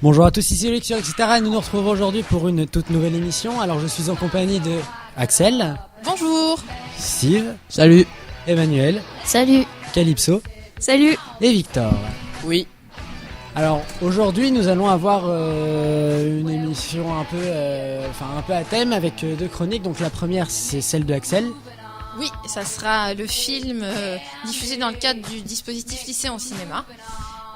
Bonjour à tous, ici Luc sur etc. Et nous nous retrouvons aujourd'hui pour une toute nouvelle émission. Alors je suis en compagnie de Axel. Bonjour. Steve. Salut. Emmanuel. Salut. Calypso. Salut. Et Victor. Oui. Alors aujourd'hui nous allons avoir une émission un peu à thème avec deux chroniques. Donc la première c'est celle de Axel. Oui, ça sera le film diffusé dans le cadre du dispositif lycée en cinéma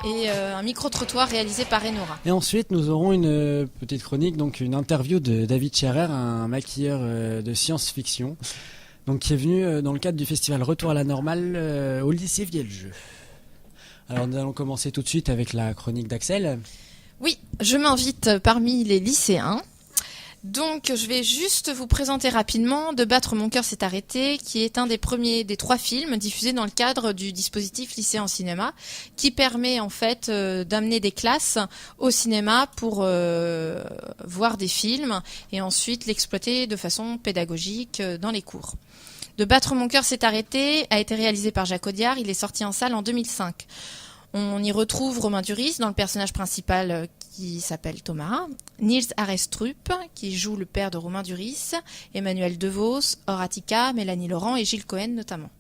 et un micro-trottoir réalisé par Enora. Et ensuite nous aurons une petite chronique, donc une interview de David Scherer, un maquilleur de science-fiction, donc qui est venu dans le cadre du festival Retour à la normale au lycée Vieljeu. Alors nous allons commencer tout de suite avec la chronique d'Axel. Oui, je m'invite parmi les lycéens. Donc je vais juste vous présenter rapidement De battre mon cœur s'est arrêté, qui est un des premiers des 3 films diffusés dans le cadre du dispositif lycée en cinéma, qui permet en fait d'amener des classes au cinéma pour voir des films et ensuite l'exploiter de façon pédagogique dans les cours. De battre mon cœur s'est arrêté a été réalisé par Jacques Audiard, il est sorti en salle en 2005. On y retrouve Romain Duris dans le personnage principal qui s'appelle Thomas, Niels Arestrup qui joue le père de Romain Duris, Emmanuel Devos, Horatica, Mélanie Laurent et Gilles Cohen notamment.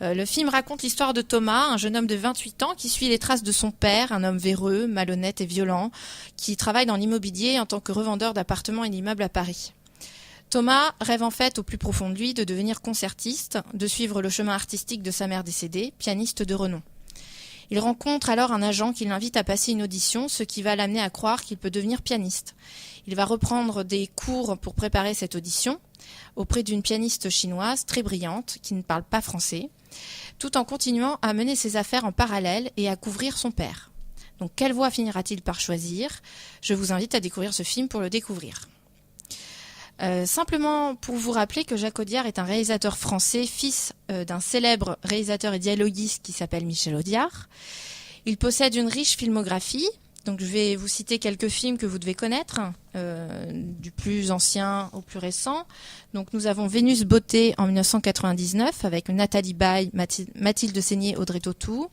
Le film raconte l'histoire de Thomas, un jeune homme de 28 ans qui suit les traces de son père, un homme véreux, malhonnête et violent, qui travaille dans l'immobilier en tant que revendeur d'appartements et d'immeubles à Paris. Thomas rêve en fait au plus profond de lui de devenir concertiste, de suivre le chemin artistique de sa mère décédée, pianiste de renom. Il rencontre alors un agent qui l'invite à passer une audition, ce qui va l'amener à croire qu'il peut devenir pianiste. Il va reprendre des cours pour préparer cette audition auprès d'une pianiste chinoise très brillante qui ne parle pas français, tout en continuant à mener ses affaires en parallèle et à couvrir son père. Donc quelle voie finira-t-il par choisir ? Je vous invite à découvrir ce film pour le découvrir. Simplement pour vous rappeler que Jacques Audiard est un réalisateur français, fils d'un célèbre réalisateur et dialoguiste qui s'appelle Michel Audiard. Il possède une riche filmographie, donc je vais vous citer quelques films que vous devez connaître, du plus ancien au plus récent. Donc nous avons Vénus Beauté en 1999 avec Nathalie Baye, Mathilde Seigné, Audrey Tautou.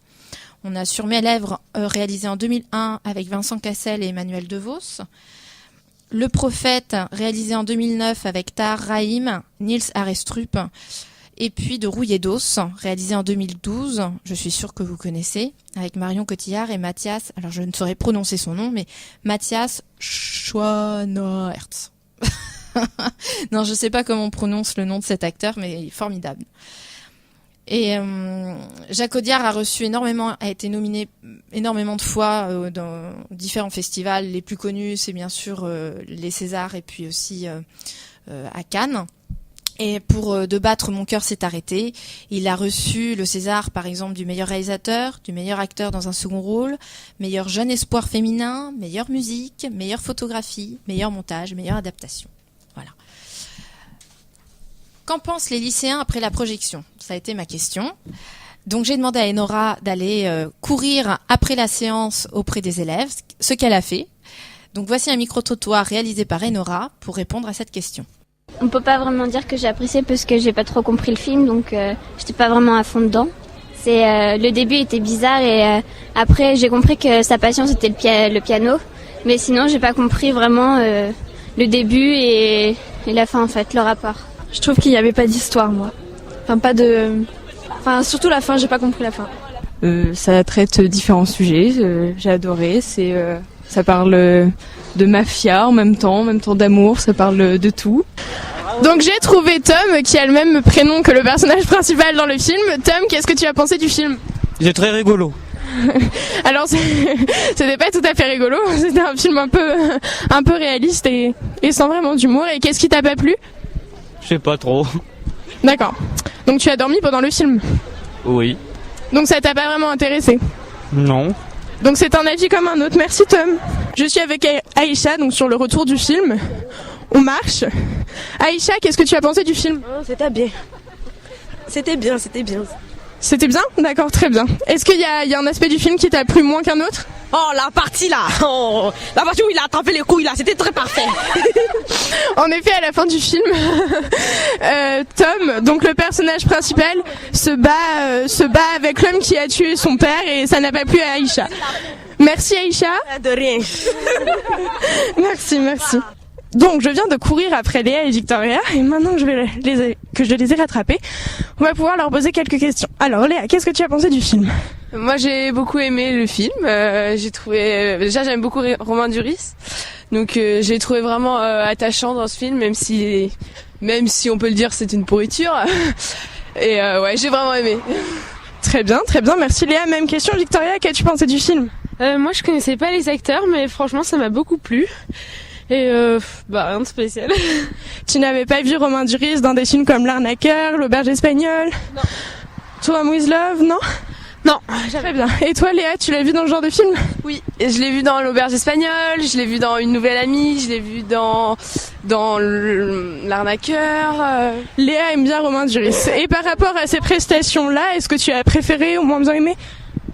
On a Sur mes lèvres réalisé en 2001 avec Vincent Cassel et Emmanuel Devos. Le Prophète, réalisé en 2009 avec Tahar Rahim, Niels Arestrup, et puis De rouille et d'os, réalisé en 2012, je suis sûre que vous connaissez, avec Marion Cotillard et Mathias, alors je ne saurais prononcer son nom, mais Mathias Schoenaerts. Non, je ne sais pas comment on prononce le nom de cet acteur, mais il est formidable. Et Jacques Audiard a été nominé énormément de fois dans différents festivals. Les plus connus, c'est bien sûr les Césars et puis aussi à Cannes. Et pour De battre mon cœur s'est arrêté, il a reçu le César par exemple du meilleur réalisateur, du meilleur acteur dans un second rôle, meilleur jeune espoir féminin, meilleure musique, meilleure photographie, meilleur montage, meilleure adaptation. Voilà. Qu'en pensent les lycéens après la projection ? Ça a été ma question. Donc j'ai demandé à Enora d'aller courir après la séance auprès des élèves, ce qu'elle a fait. Donc voici un micro-trottoir réalisé par Enora pour répondre à cette question. On peut pas vraiment dire que j'ai apprécié parce que j'ai pas trop compris le film, donc j'étais pas vraiment à fond dedans. Le début était bizarre et après j'ai compris que sa passion c'était le piano, mais sinon j'ai pas compris vraiment le début et la fin en fait, le rapport. Je trouve qu'il n'y avait pas d'histoire, moi. Surtout la fin, j'ai pas compris la fin. Ça traite différents sujets, j'ai adoré. Ça parle de mafia en même temps d'amour, ça parle de tout. Donc j'ai trouvé Tom, qui a le même prénom que le personnage principal dans le film. Tom, qu'est-ce que tu as pensé du film ? Il est très rigolo. Alors c'était pas tout à fait rigolo, c'était un film un peu réaliste et sans vraiment d'humour. Et qu'est-ce qui t'a pas plu ? Je sais pas trop. D'accord. Donc tu as dormi pendant le film ? Oui. Donc ça t'a pas vraiment intéressé ? Non. Donc c'est un avis comme un autre. Merci Tom. Je suis avec Aïcha, donc sur le retour du film. On marche. Aïcha, qu'est-ce que tu as pensé du film ? C'était bien. C'était bien. C'était bien ? D'accord, très bien. Est-ce qu'il y a un aspect du film qui t'a plu moins qu'un autre ? Oh, la partie là, la partie où il a attrapé les couilles là, c'était très parfait. En effet, à la fin du film, Tom, donc le personnage principal, se bat avec l'homme qui a tué son père et ça n'a pas plu à Aïcha. Merci Aïcha. De rien. Merci. Donc je viens de courir après Léa et Victoria et maintenant que je les ai rattrapés, on va pouvoir leur poser quelques questions. Alors Léa, qu'est-ce que tu as pensé du film ? Moi j'ai beaucoup aimé le film, j'ai trouvé déjà j'aime beaucoup Romain Duris. Donc j'ai trouvé vraiment attachant dans ce film même si on peut le dire c'est une pourriture. Et ouais, j'ai vraiment aimé. Très bien, merci Léa. Même question Victoria, qu'as-tu pensé du film ? Moi je connaissais pas les acteurs mais franchement ça m'a beaucoup plu. Et rien de spécial. Tu n'avais pas vu Romain Duris dans des films comme L'Arnaqueur, L'Auberge espagnole ? Non. To Rome with Love, non ? Non, très bien. Et toi Léa, tu l'as vu dans ce genre de film ? Oui, je l'ai vu dans L'Auberge espagnole, je l'ai vu dans Une nouvelle amie, je l'ai vu dans L'Arnaqueur. Léa aime bien Romain Duris. Et par rapport à ces prestations-là, est-ce que tu as préféré ou moins bien aimé ?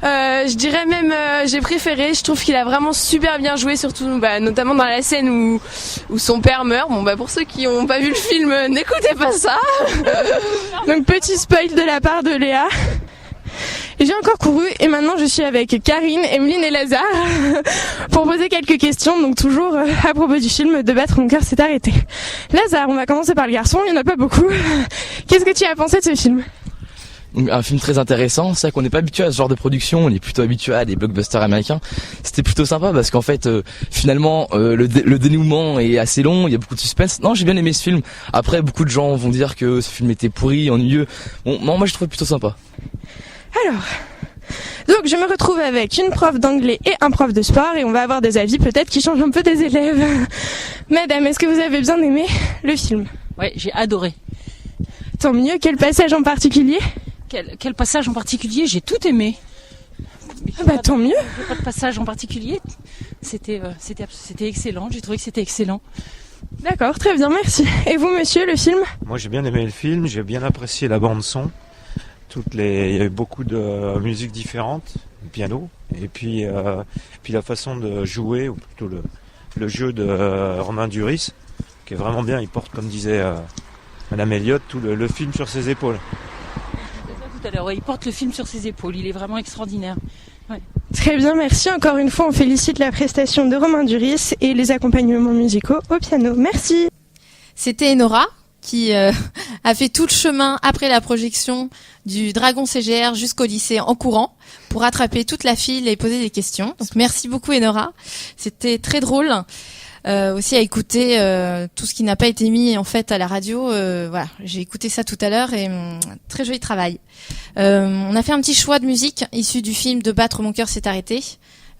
Je dirais même j'ai préféré, je trouve qu'il a vraiment super bien joué, surtout notamment dans la scène où son père meurt. Bon pour ceux qui n'ont pas vu le film, n'écoutez pas ça. Donc petit spoil de la part de Léa. J'ai encore couru et maintenant je suis avec Karine, Emeline et Lazare pour poser quelques questions, donc toujours à propos du film De battre mon cœur s'est arrêté. Lazare, on va commencer par le garçon, il n'y en a pas beaucoup. Qu'est-ce que tu as pensé de ce film ? Un film très intéressant, c'est vrai qu'on n'est pas habitué à ce genre de production, on est plutôt habitué à des blockbusters américains. C'était plutôt sympa parce qu'en fait finalement le dénouement est assez long, il y a beaucoup de suspense. Non, j'ai bien aimé ce film. Après beaucoup de gens vont dire que ce film était pourri, ennuyeux. Bon, non, moi je trouve plutôt sympa. Alors, donc je me retrouve avec une prof d'anglais et un prof de sport et on va avoir des avis peut-être qui changent un peu des élèves. Madame, est-ce que vous avez bien aimé le film ? Ouais, j'ai adoré. Tant mieux, quel passage en particulier ? Quel passage en particulier ? J'ai tout aimé. Tant mieux. Pas de passage en particulier. C'était excellent. J'ai trouvé que c'était excellent. D'accord, très bien, merci. Et vous, monsieur, le film ? Moi, j'ai bien aimé le film. J'ai bien apprécié la bande son. Il y avait beaucoup de musiques différentes, le piano, et puis la façon de jouer, ou plutôt le jeu de Romain Duris, qui est vraiment bien. Il porte, comme disait Madame Elliott, tout le film sur ses épaules. Tout à l'heure, il porte le film sur ses épaules, il est vraiment extraordinaire. Ouais. Très bien, merci. Encore une fois, on félicite la prestation de Romain Duris et les accompagnements musicaux au piano. Merci. C'était Enora qui a fait tout le chemin après la projection du Dragon CGR jusqu'au lycée en courant pour rattraper toute la file et poser des questions. Donc merci beaucoup Enora, c'était très drôle. Aussi à écouter tout ce qui n'a pas été mis en fait à la radio. Voilà, j'ai écouté ça tout à l'heure et très joli travail. On a fait un petit choix de musique issu du film De battre mon cœur s'est arrêté.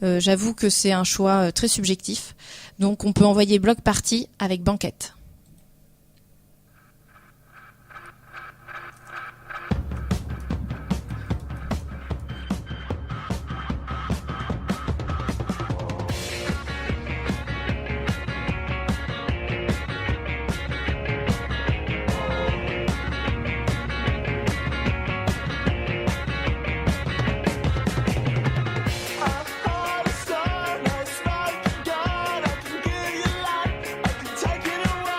J'avoue que c'est un choix très subjectif. Donc on peut envoyer Bloc Party avec Banquette. Take it away.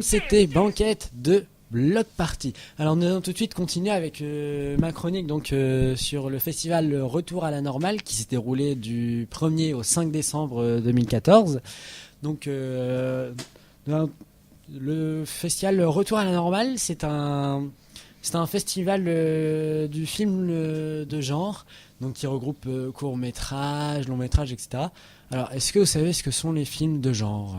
Donc c'était Banquette de Bloc Party. Alors nous allons tout de suite continuer avec ma chronique donc sur le festival Retour à la Normale qui s'est déroulé du 1er au 5 décembre 2014. Donc le festival Retour à la Normale, c'est un festival du film de genre, donc qui regroupe courts-métrages, longs-métrages, etc. Alors, est-ce que vous savez ce que sont les films de genre ?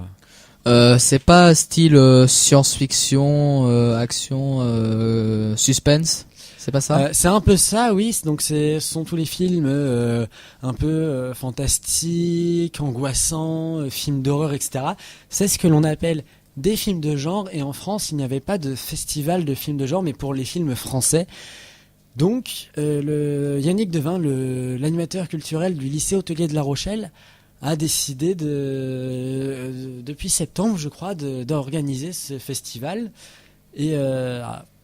C'est pas style science-fiction, action, suspense, c'est pas ça ? C'est un peu ça, oui. Donc ce sont tous les films un peu fantastiques, angoissants, films d'horreur, etc. C'est ce que l'on appelle des films de genre, et en France il n'y avait pas de festival de films de genre, mais pour les films français. Donc Yannick Devin, l'animateur culturel du lycée hôtelier de La Rochelle, a décidé depuis septembre je crois d'organiser ce festival et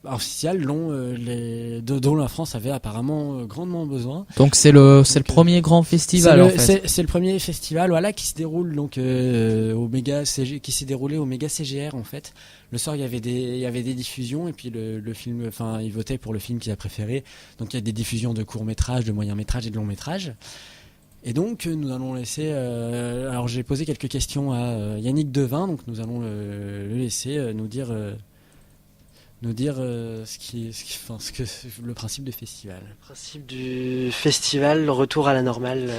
officiel dont la France avait apparemment grandement besoin. Donc c'est le premier grand festival en fait. C'est le premier festival qui se déroule donc qui s'est déroulé au méga CGR en fait. Le soir il y avait des diffusions et puis le film, enfin ils votaient pour le film qu'ils a préféré. Donc il y a des diffusions de courts-métrages, de moyens-métrages et de longs-métrages. Et donc nous allons laisser alors j'ai posé quelques questions à Yannick Devin, donc nous allons le laisser nous dire le principe du festival. Le principe du festival Retour à la Normale.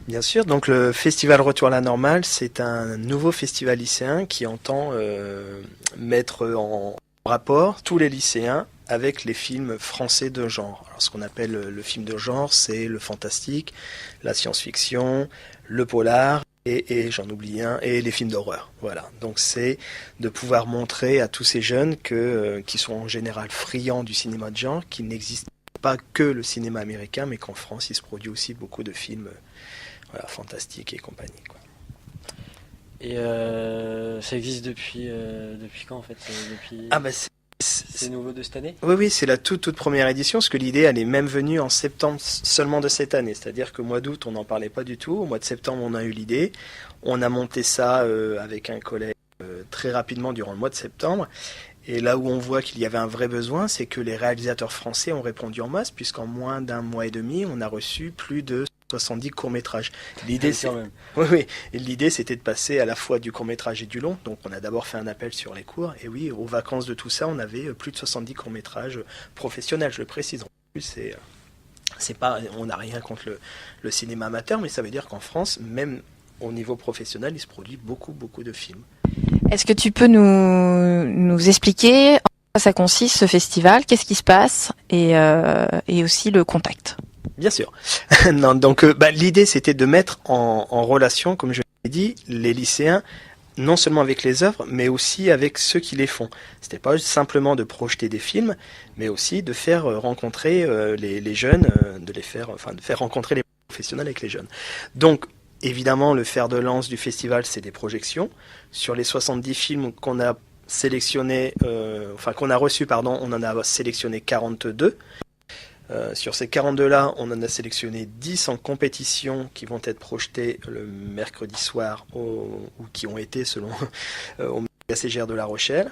Bien sûr, donc le festival Retour à la Normale, c'est un nouveau festival lycéen qui entend mettre en rapport tous les lycéens avec les films français de genre. Alors, ce qu'on appelle le film de genre, c'est le fantastique, la science-fiction, le polar, et j'en oublie un, et les films d'horreur. Voilà. Donc c'est de pouvoir montrer à tous ces jeunes qui sont en général friands du cinéma de genre, qu'il n'existe pas que le cinéma américain, mais qu'en France, il se produit aussi beaucoup de films fantastiques et compagnie, quoi. Et ça existe depuis quand en fait c'est nouveau de cette année ? Oui, c'est la toute première édition, parce que l'idée, elle est même venue en septembre seulement de cette année. C'est-à-dire qu'au mois d'août, on n'en parlait pas du tout. Au mois de septembre, on a eu l'idée. On a monté ça avec un collègue très rapidement durant le mois de septembre. Et là où on voit qu'il y avait un vrai besoin, c'est que les réalisateurs français ont répondu en masse, puisqu'en moins d'un mois et demi, on a reçu plus de 70 courts-métrages. L'idée, l'idée, c'était de passer à la fois du court-métrage et du long. Donc, on a d'abord fait un appel sur les cours. Et oui, aux vacances de tout ça, on avait plus de 70 courts-métrages professionnels, je le précise. En plus, c'est pas, on n'a rien contre le cinéma amateur, mais ça veut dire qu'en France, même au niveau professionnel, il se produit beaucoup de films. Est-ce que tu peux nous expliquer en quoi ça consiste, ce festival, qu'est-ce qui se passe et aussi le contact ? Bien sûr. Non, donc l'idée c'était de mettre en relation, comme je l'ai dit, les lycéens, non seulement avec les œuvres, mais aussi avec ceux qui les font. C'était pas simplement de projeter des films, mais aussi de faire rencontrer les jeunes, de faire rencontrer les professionnels avec les jeunes. Donc, évidemment, le fer de lance du festival, c'est des projections. Sur les 70 films qu'on a sélectionnés, qu'on a reçus, on en a sélectionné 42. Sur ces 42-là, on en a sélectionné 10 en compétition qui vont être projetés le mercredi soir ou qui ont été selon au Méga CGR de La Rochelle.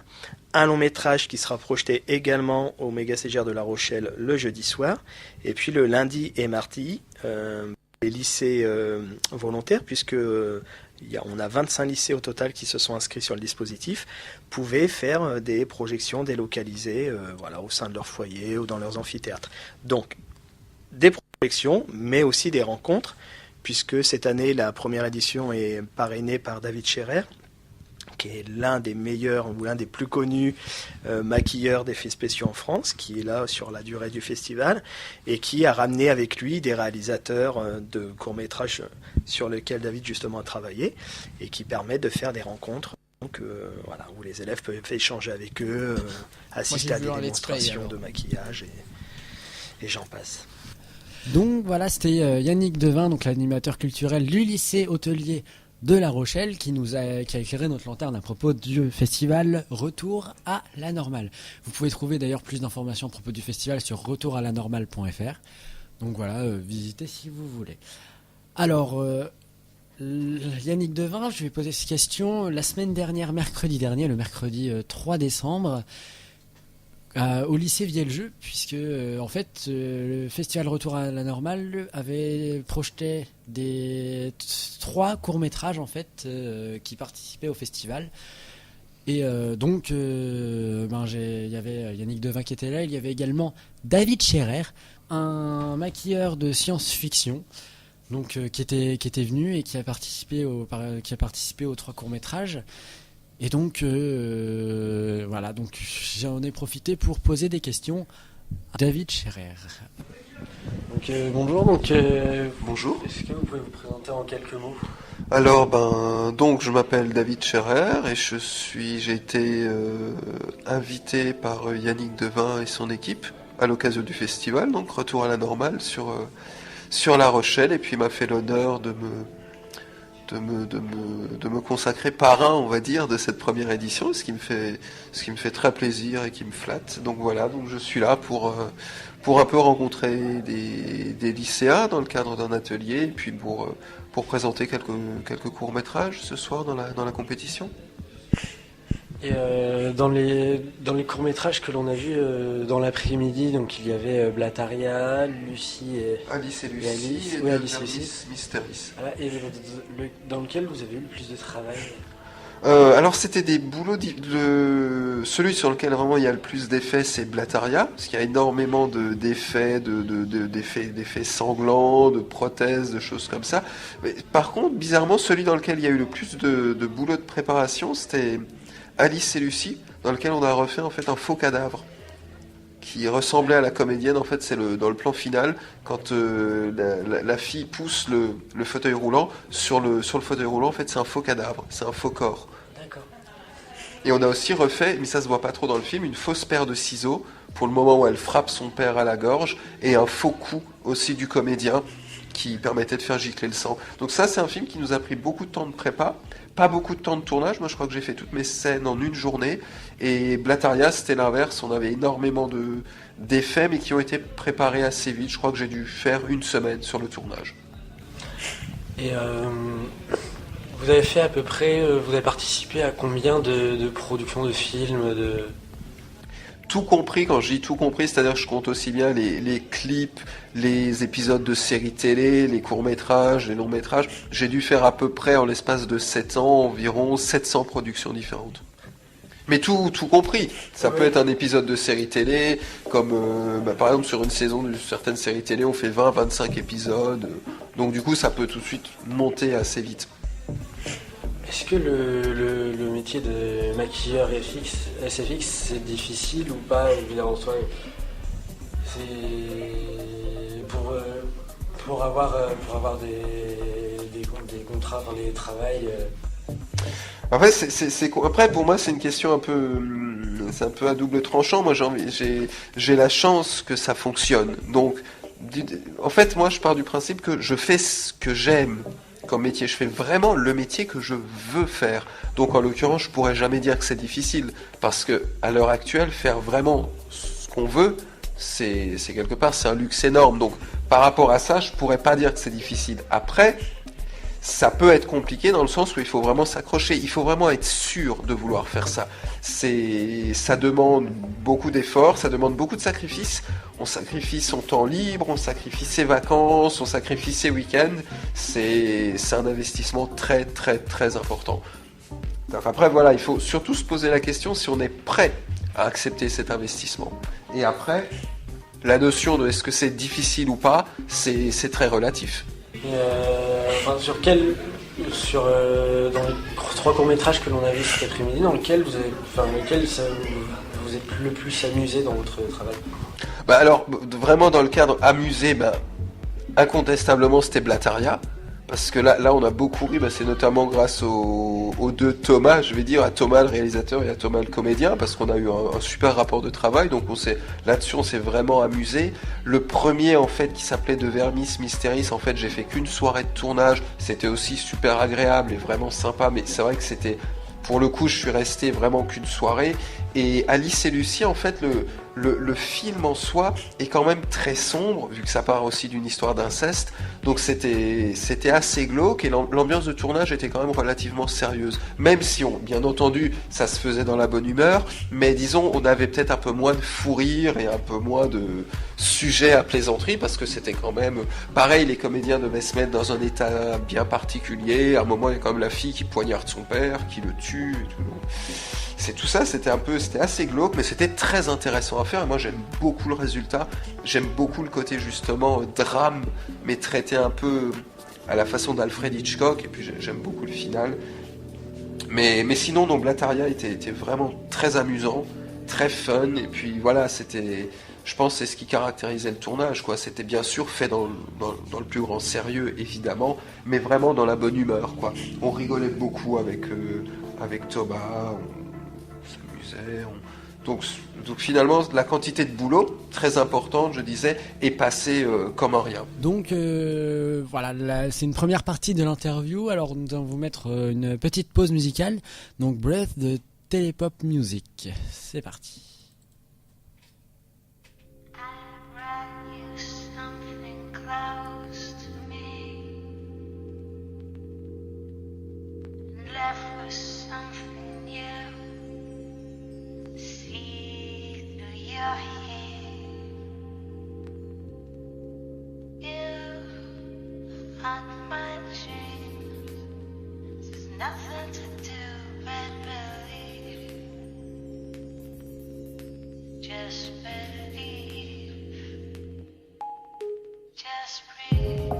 Un long métrage qui sera projeté également au Méga CGR de La Rochelle le jeudi soir. Et puis le lundi et mardi, les lycées volontaires, puisque on a 25 lycées au total qui se sont inscrits sur le dispositif, pouvaient faire des projections délocalisées au sein de leur foyer ou dans leurs amphithéâtres. Donc, des projections, mais aussi des rencontres, puisque cette année, la première édition est parrainée par David Scherer, qui est l'un des meilleurs ou l'un des plus connus maquilleurs d'effets spéciaux en France, qui est là sur la durée du festival et qui a ramené avec lui des réalisateurs de courts-métrages sur lesquels David justement a travaillé et qui permet de faire des rencontres où les élèves peuvent échanger avec eux, assister à des démonstrations de maquillage et j'en passe. Donc voilà, c'était Yannick Devin, donc l'animateur culturel du lycée hôtelier de La Rochelle qui a éclairé notre lanterne à propos du festival Retour à la Normale. Vous pouvez trouver d'ailleurs plus d'informations à propos du festival sur retouralanormale.fr. Donc voilà, visitez si vous voulez. Alors, Yannick Devin, je vais poser cette question. La semaine dernière, mercredi dernier, le mercredi 3 décembre, au lycée Vieljeu, puisque en fait le festival Retour à la Normale avait projeté 3 courts-métrages en fait qui participaient au festival. Et donc il y avait Yannick Devin qui était là, il y avait également David Scherer, un maquilleur de science-fiction. Donc qui était venu et qui a participé aux 3 courts-métrages. Et donc voilà, donc j'en ai profité pour poser des questions à David Scherer. Donc bonjour, bonjour. Est-ce que vous pouvez vous présenter en quelques mots? Alors donc je m'appelle David Scherer et j'ai été invité par Yannick Devin et son équipe à l'occasion du festival, donc Retour à la Normale sur La Rochelle, et puis il m'a fait l'honneur de me consacrer parrain, on va dire, de cette première édition, ce qui me fait très plaisir et qui me flatte. Donc voilà, donc je suis là pour un peu rencontrer des lycéens dans le cadre d'un atelier, et puis pour présenter quelques courts-métrages ce soir dans la compétition. Et dans les courts-métrages que l'on a vus dans l'après-midi, donc il y avait Blataria, Lucie et Alice et Lucie, Alice, et Alice et Lucie. Mysteris. Voilà, et dans lequel vous avez eu le plus de travail? Alors c'était des boulots, celui sur lequel vraiment il y a le plus d'effets, c'est Blataria, parce qu'il y a énormément d'effets, d'effets sanglants, de prothèses, de choses comme ça. Mais, par contre, bizarrement, celui dans lequel il y a eu le plus de boulot de préparation, c'était Alice et Lucie, dans lequel on a refait en fait un faux cadavre qui ressemblait à la comédienne. En fait, c'est dans le plan final, quand la fille pousse le fauteuil roulant, sur le fauteuil roulant, en fait, c'est un faux cadavre, c'est un faux corps. D'accord. Et on a aussi refait, mais ça se voit pas trop dans le film, une fausse paire de ciseaux pour le moment où elle frappe son père à la gorge, et un faux coup aussi du comédien qui permettait de faire gicler le sang. Donc ça, c'est un film qui nous a pris beaucoup de temps de prépa, pas beaucoup de temps de tournage. Moi, je crois que j'ai fait toutes mes scènes en une journée. Et Blataria, c'était l'inverse. On avait énormément d'effets, mais qui ont été préparés assez vite. Je crois que j'ai dû faire 1 semaine sur le tournage. Et vous avez fait à peu près, vous avez participé à combien de productions de films Tout compris, quand je dis tout compris, c'est-à-dire que je compte aussi bien les clips, les épisodes de séries télé, les courts-métrages, les longs-métrages. J'ai dû faire à peu près, en l'espace de 7 ans, environ 700 productions différentes. Mais tout compris. Ça peut être un épisode de série télé, comme par exemple sur une saison de certaines séries télé, on fait 20-25 épisodes. Donc du coup, ça peut tout de suite monter assez vite. Est-ce que le métier de maquilleur SFX, c'est difficile ou pas? En soi, c'est pour avoir des contrats, enfin des travails. Après, après, pour moi, c'est une question un peu à double tranchant. Moi, j'ai la chance que ça fonctionne. Donc, en fait, moi, je pars du principe que je fais ce que j'aime comme métier. Je fais vraiment le métier que je veux faire. Donc, en l'occurrence, je pourrais jamais dire que c'est difficile, parce que à l'heure actuelle, faire vraiment ce qu'on veut, c'est quelque part, c'est un luxe énorme. Donc, par rapport à ça, je pourrais pas dire que c'est difficile. Après, ça peut être compliqué dans le sens où il faut vraiment s'accrocher, il faut vraiment être sûr de vouloir faire ça. Ça demande beaucoup d'efforts, ça demande beaucoup de sacrifices. On sacrifie son temps libre, on sacrifie ses vacances, on sacrifie ses week-ends. C'est un investissement très très très important. Donc après voilà, il faut surtout se poser la question si on est prêt à accepter cet investissement. Et après, la notion de est-ce que c'est difficile ou pas, c'est très relatif. Dans les 3 courts-métrages que l'on a vus cet après-midi, dans lequel vous êtes le plus amusé dans votre travail? Alors, vraiment dans le cadre amusé, incontestablement c'était Blataria. Parce que là on a beaucoup ri, c'est notamment grâce aux 2 Thomas, je vais dire, à Thomas le réalisateur et à Thomas le comédien, parce qu'on a eu un super rapport de travail, donc là-dessus on s'est vraiment amusé. Le premier en fait qui s'appelait De Vermis Mysteris, en fait j'ai fait qu'une soirée de tournage, c'était aussi super agréable et vraiment sympa, mais c'est vrai que c'était, pour le coup je suis resté vraiment qu'une soirée, Et Alice et Lucie, en fait, le film en soi est quand même très sombre, vu que ça part aussi d'une histoire d'inceste. Donc c'était assez glauque et l'ambiance de tournage était quand même relativement sérieuse. Même si, bien entendu, ça se faisait dans la bonne humeur, mais disons, on avait peut-être un peu moins de fou rire et un peu moins de sujets à plaisanterie, parce que c'était quand même... Pareil, les comédiens devaient se mettre dans un état bien particulier. À un moment, il y a quand même la fille qui poignarde son père, qui le tue et tout. C'est tout ça, c'était assez glauque, mais c'était très intéressant à faire. Et moi, j'aime beaucoup le résultat. J'aime beaucoup le côté, justement, drame, mais traité un peu à la façon d'Alfred Hitchcock. Et puis, j'aime beaucoup le final. Mais sinon, donc, Blataria était vraiment très amusant, très fun. Et puis, voilà, je pense que c'est ce qui caractérisait le tournage, quoi. C'était bien sûr fait dans le plus grand sérieux, évidemment, mais vraiment dans la bonne humeur, quoi. On rigolait beaucoup avec Thomas, donc finalement, la quantité de boulot, très importante, je disais, est passée comme en rien. Donc voilà, c'est une première partie de l'interview. Alors nous allons vous mettre une petite pause musicale. Donc Breath de Telepop Music. C'est parti. Nothing to do but believe. Just believe. Just breathe.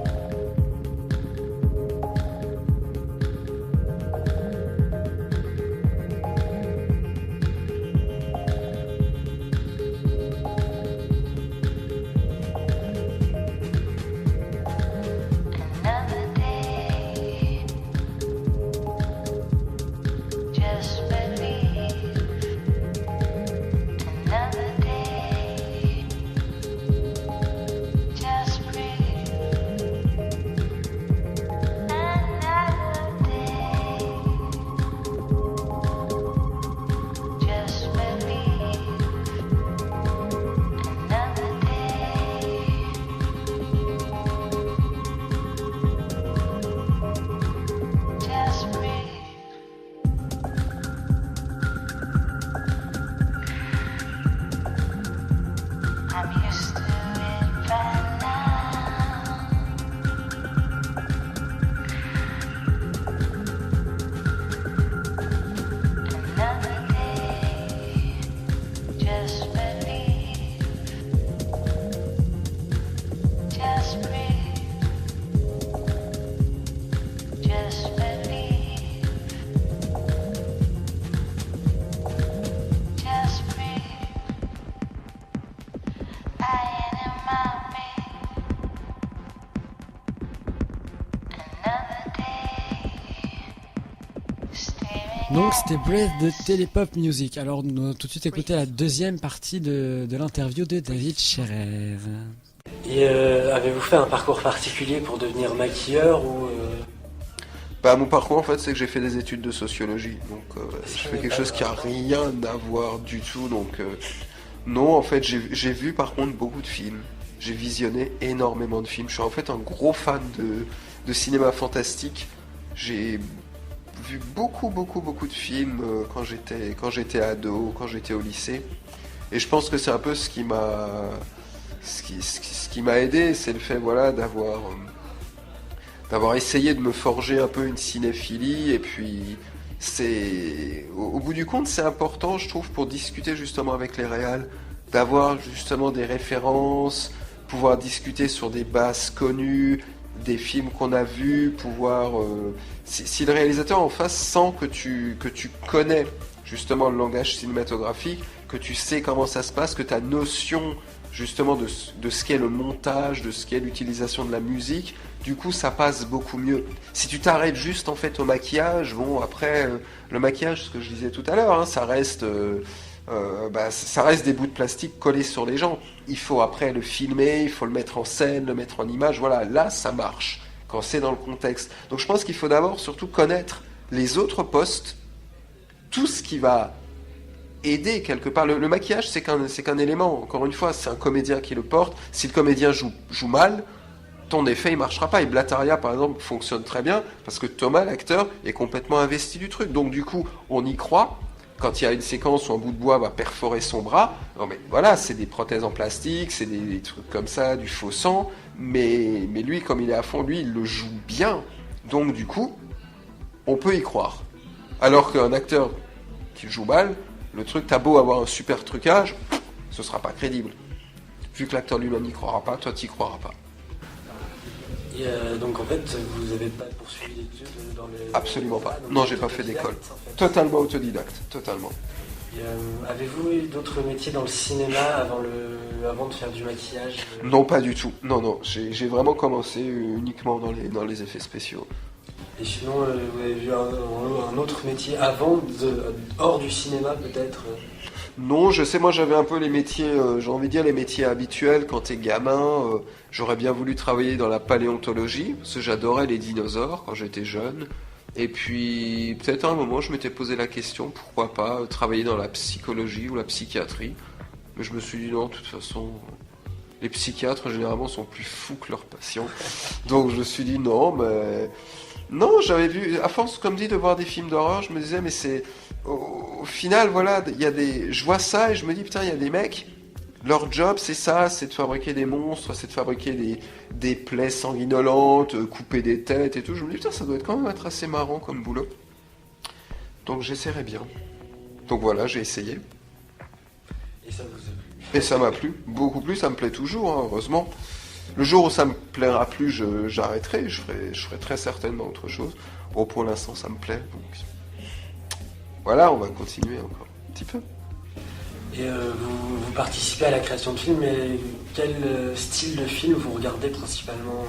Donc c'était Breath de Telepop Music. Alors nous allons tout de suite écouter la deuxième partie de l'interview de David Scherer. Et avez-vous fait un parcours particulier pour devenir maquilleur ou mon parcours en fait c'est que j'ai fait des études de sociologie, donc je fais quelque chose qui a rien à voir du tout, donc non, en fait j'ai vu par contre beaucoup de films, j'ai visionné énormément de films, je suis en fait un gros fan de cinéma fantastique, j'ai vu beaucoup de films quand j'étais ado, quand j'étais au lycée, et je pense que c'est un peu ce qui m'a aidé, c'est le fait voilà d'avoir essayé de me forger un peu une cinéphilie, et puis c'est au bout du compte c'est important je trouve pour discuter justement avec les réals, d'avoir justement des références, pouvoir discuter sur des bases connues, des films qu'on a vus, pouvoir si le réalisateur en face sent que tu connais justement le langage cinématographique, que tu sais comment ça se passe, que tu as notion justement de ce qu'est le montage, de ce qu'est l'utilisation de la musique, du coup ça passe beaucoup mieux. Si tu t'arrêtes juste en fait au maquillage, bon après le maquillage, ce que je disais tout à l'heure, hein, ça reste des bouts de plastique collés sur les gens. Il faut après le filmer, il faut le mettre en scène, le mettre en image, voilà, là ça marche, quand c'est dans le contexte. Donc je pense qu'il faut d'abord surtout connaître les autres postes, tout ce qui va aider quelque part. Le maquillage, c'est qu'un élément. Encore une fois, c'est un comédien qui le porte. Si le comédien joue mal, ton effet, il marchera pas. Et Blataria, par exemple, fonctionne très bien parce que Thomas, l'acteur, est complètement investi du truc. Donc, du coup, on y croit. Quand il y a une séquence où un bout de bois va perforer son bras, non mais voilà, c'est des prothèses en plastique, c'est des trucs comme ça, du faux sang. Mais lui, comme il est à fond, lui, il le joue bien. Donc, du coup, on peut y croire. Alors qu'un acteur qui joue mal, le truc, t'as beau avoir un super trucage, ce sera pas crédible. Vu que l'acteur lui-même n'y croira pas, toi t'y croiras pas. Et donc en fait, vous n'avez pas poursuivi l'étude dans les... Absolument pas. Non, j'ai pas fait d'école. En fait. Totalement autodidacte, totalement. Et, avez-vous eu d'autres métiers dans le cinéma avant de faire du maquillage Non, pas du tout. Non. J'ai vraiment commencé uniquement dans les effets spéciaux. Et sinon, vous avez vu un autre métier avant, hors du cinéma peut-être Non, je sais, moi j'avais un peu les métiers, j'ai envie de dire les métiers habituels quand t'es gamin. J'aurais bien voulu travailler dans la paléontologie, parce que j'adorais les dinosaures quand j'étais jeune. Et puis, peut-être à un moment, je m'étais posé la question, pourquoi pas travailler dans la psychologie ou la psychiatrie. Mais je me suis dit non, de toute façon, les psychiatres généralement sont plus fous que leurs patients. Donc je me suis dit non, mais... Non, j'avais vu, à force, comme dit, de voir des films d'horreur, je me disais, mais c'est... Au final, voilà, il y a des... Je vois ça et je me dis, putain, il y a des mecs, leur job, c'est ça, c'est de fabriquer des monstres, c'est de fabriquer des plaies sanguinolentes, couper des têtes et tout. Je me dis, putain, ça doit être quand même être assez marrant comme boulot. Donc j'essaierai bien. Donc voilà, j'ai essayé. Et ça vous a plu? Et ça m'a plu, beaucoup plus, ça me plaît toujours, hein, heureusement. Le jour où ça me plaira plus, j'arrêterai, je ferai très certainement autre chose. Bon, pour l'instant, ça me plaît, donc... Voilà, on va continuer encore un petit peu. Et vous participez à la création de films, mais quel style de film vous regardez principalement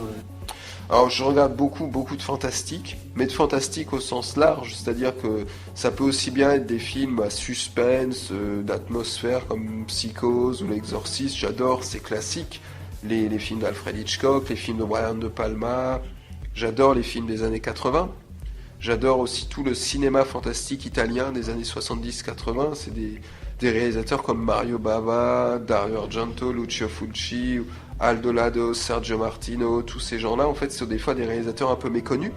Alors, je regarde beaucoup de fantastique, mais de fantastique au sens large, c'est-à-dire que ça peut aussi bien être des films à suspense, d'atmosphère, comme Psychose ou L'Exorciste, j'adore ces classiques. Les films d'Alfred Hitchcock, les films de Brian De Palma, j'adore les films des années 80, j'adore aussi tout le cinéma fantastique italien des années 70-80, c'est des réalisateurs comme Mario Bava, Dario Argento, Lucio Fulci, Aldo Lado, Sergio Martino, tous ces gens-là, en fait, sont des fois des réalisateurs un peu méconnus.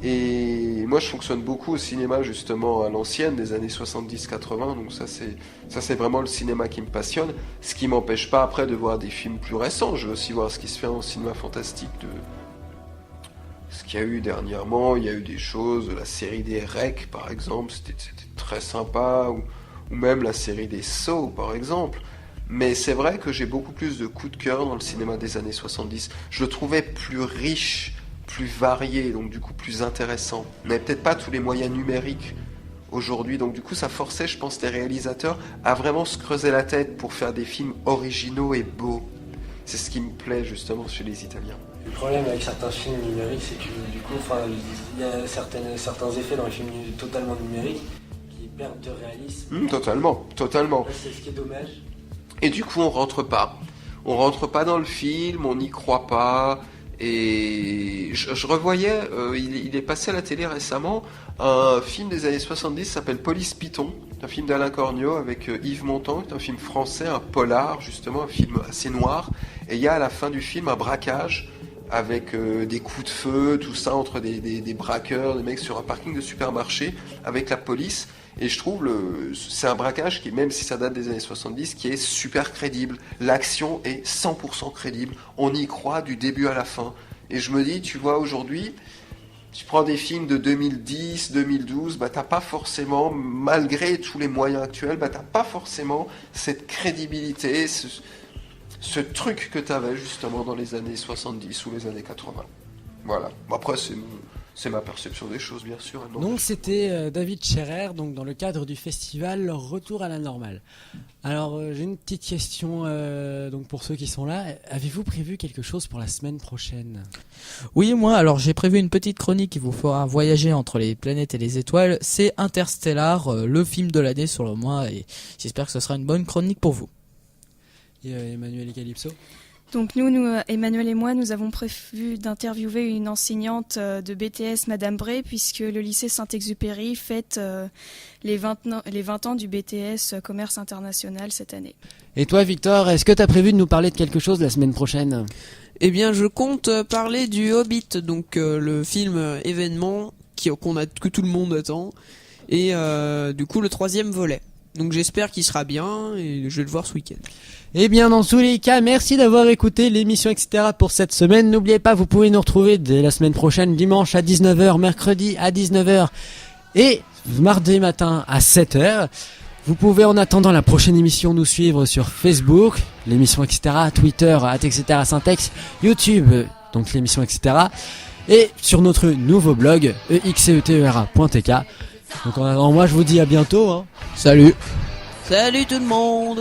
Et moi, je fonctionne beaucoup au cinéma, justement, à l'ancienne, des années 70-80, donc ça c'est vraiment le cinéma qui me passionne, ce qui m'empêche pas après de voir des films plus récents. Je veux aussi voir ce qui se fait en cinéma fantastique, ce qu'il y a eu dernièrement. Il y a eu des choses, la série des REC, par exemple, c'était très sympa, ou même la série des Saw, par exemple. Mais c'est vrai que j'ai beaucoup plus de coups de cœur dans le cinéma des années 70. Je le trouvais plus riche, plus varié, donc du coup plus intéressant. On n'avait peut-être pas tous les moyens numériques aujourd'hui, donc du coup ça forçait, je pense, les réalisateurs à vraiment se creuser la tête pour faire des films originaux et beaux. C'est ce qui me plaît justement chez les Italiens. Le problème avec certains films numériques, c'est que du coup, il y a certains effets dans les films totalement numériques qui perdent de réalisme. Totalement. C'est ce qui est dommage. Et du coup on rentre pas dans le film, on n'y croit pas. Et je revoyais, il est passé à la télé récemment, un film des années 70 s'appelle Police Python, un film d'Alain Corniot avec Yves Montand, un film français, un polar justement, un film assez noir. Et il y a à la fin du film un braquage avec des coups de feu, tout ça entre des braqueurs, des mecs sur un parking de supermarché avec la police. Et je trouve c'est un braquage qui, même si ça date des années 70, qui est super crédible. L'action est 100% crédible. On y croit du début à la fin. Et je me dis, tu vois, aujourd'hui, tu prends des films de 2010, 2012, t'as pas forcément, malgré tous les moyens actuels, t'as pas forcément cette crédibilité, ce truc que t'avais justement dans les années 70 ou les années 80. Voilà. Après, c'est ma perception des choses, bien sûr. Donc c'était David Scherer, donc dans le cadre du festival Retour à la normale. Alors j'ai une petite question donc pour ceux qui sont là. Avez-vous prévu quelque chose pour la semaine prochaine ? Oui, moi, alors j'ai prévu une petite chronique qui vous fera voyager entre les planètes et les étoiles. C'est Interstellar, le film de l'année selon moi, et j'espère que ce sera une bonne chronique pour vous. Et Emmanuel et Calypso ? Donc nous, Emmanuel et moi, nous avons prévu d'interviewer une enseignante de BTS, Madame Bray, puisque le lycée Saint-Exupéry fête les 20 ans du BTS Commerce International cette année. Et toi, Victor, est-ce que tu as prévu de nous parler de quelque chose la semaine prochaine ? Eh bien, je compte parler du Hobbit, donc le film événement que tout le monde attend, et du coup le 3e volet. Donc j'espère qu'il sera bien et je vais le voir ce week-end. Eh bien, dans tous les cas, merci d'avoir écouté l'émission, etc. pour cette semaine. N'oubliez pas, vous pouvez nous retrouver dès la semaine prochaine, dimanche à 19h, mercredi à 19h et mardi matin à 7h. Vous pouvez en attendant la prochaine émission nous suivre sur Facebook, l'émission, etc., Twitter, etc., Syntex, YouTube, donc l'émission, etc., et sur notre nouveau blog, exetera.tk. Donc en attendant, moi je vous dis à bientôt. Salut. Salut tout le monde.